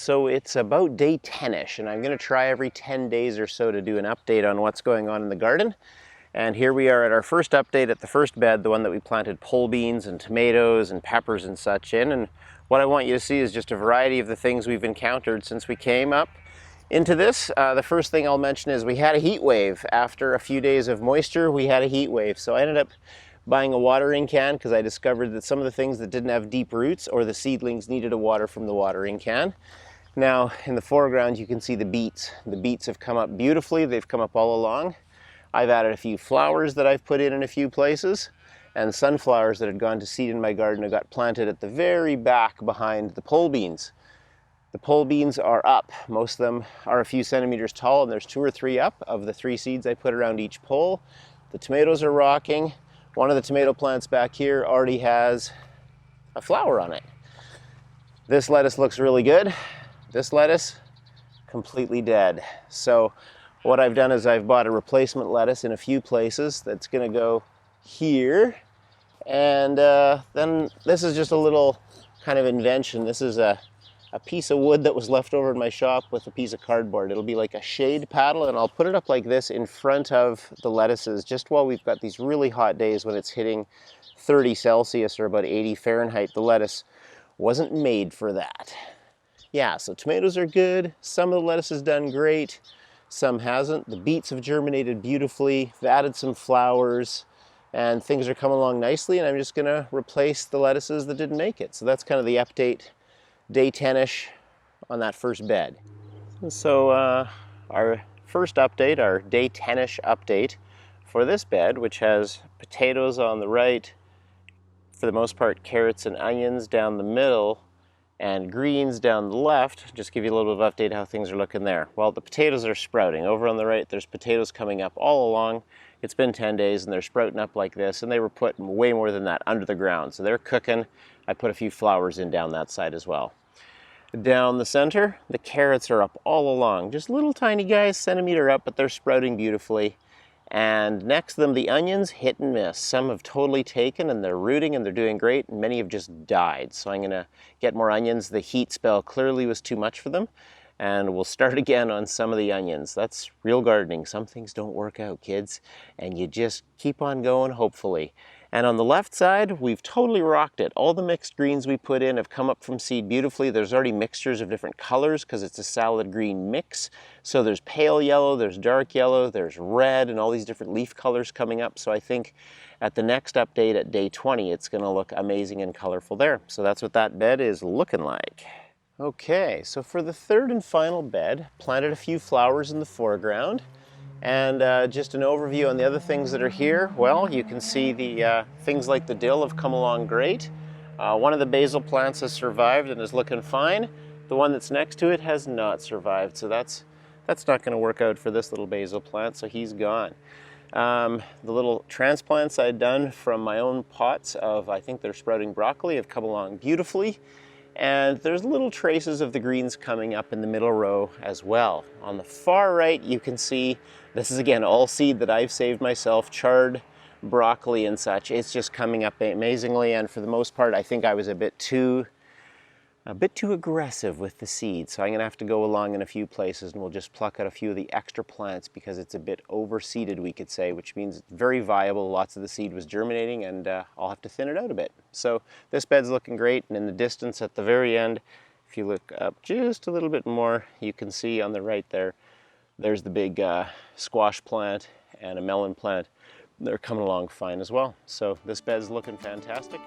So it's about day 10-ish, and I'm going to try every 10 days or so to do an update on what's going on in the garden. And here we are at our first update at the first bed, the one that we planted pole beans and tomatoes and peppers and such in. And what I want you to see is just a variety of the things we've encountered since we came up into this. The first thing I'll mention is we had a heat wave. After a few days of moisture, we had a heat wave. So I ended up buying a watering can because I discovered that some of the things that didn't have deep roots or the seedlings needed a water from the watering can. Now in the foreground you can see the beets. The beets have come up beautifully. They've come up all along. I've added a few flowers that I've put in a few places, and sunflowers that had gone to seed in my garden have got planted at the very back behind the pole beans. The pole beans are up. Most of them are a few centimeters tall, and there's 2 or 3 up of the 3 seeds I put around each pole. The tomatoes are rocking. One of the tomato plants back here already has a flower on it. This lettuce looks really good. This lettuce, completely dead. So what I've done is I've bought a replacement lettuce in a few places that's going to go here. And then this is just a little kind of invention. This is a piece of wood that was left over in my shop with a piece of cardboard. It'll be like a shade paddle, and I'll put it up like this in front of the lettuces just while we've got these really hot days when it's hitting 30 Celsius or about 80 Fahrenheit. The lettuce wasn't made for that. Yeah, so tomatoes are good. Some of the lettuce has done great. Some hasn't. The beets have germinated beautifully. I've added some flowers and things are coming along nicely, and I'm just going to replace the lettuces that didn't make it. So that's kind of the update. Day 10-ish on that first bed. So our first update, our day 10-ish update for this bed, which has potatoes on the right, for the most part carrots and onions down the middle, and greens down the left. Just give you a little bit of update how things are looking there. Well, the potatoes are sprouting. Over on the right, there's potatoes coming up all along. It's been 10 days and they're sprouting up like this, and they were put way more than that under the ground. So they're cooking. I put a few flowers in down that side as well. Down the center, the carrots are up all along. Just little tiny guys, centimeter up, but they're sprouting beautifully. And next to them, the onions, hit and miss. Some have totally taken and they're rooting and they're doing great, and many have just died. So I'm gonna get more onions. The heat spell clearly was too much for them, and we'll start again on some of the onions. That's real gardening. Some things don't work out, kids, and you just keep on going, hopefully. And on the left side, we've totally rocked it. All the mixed greens we put in have come up from seed beautifully. There's already mixtures of different colors because it's a salad green mix. So there's pale yellow, there's dark yellow, there's red, and all these different leaf colors coming up. So I think at the next update at day 20, it's going to look amazing and colorful there. So that's what that bed is looking like. Okay, so for the third and final bed, planted a few flowers in the foreground. And just an overview on the other things that are here. Well, you can see the things like the dill have come along great. One of the basil plants has survived and is looking fine. The one that's next to it has not survived, so that's not going to work out for this little basil plant, so he's gone. The little transplants I'd done from my own pots of, I think they're sprouting broccoli, have come along beautifully. And there's little traces of the greens coming up in the middle row as well. On the far right, you can see, this is again all seed that I've saved myself, chard broccoli and such. It's just coming up amazingly, and for the most part, I think I was a bit too aggressive with the seed. So I'm gonna have to go along in a few places and we'll just pluck out a few of the extra plants because it's a bit overseeded, we could say, which means it's very viable. Lots of the seed was germinating, and I'll have to thin it out a bit. So this bed's looking great, and in the distance at the very end, if you look up just a little bit more, you can see on the right there, there's the big squash plant and a melon plant. They're coming along fine as well. So this bed's looking fantastic.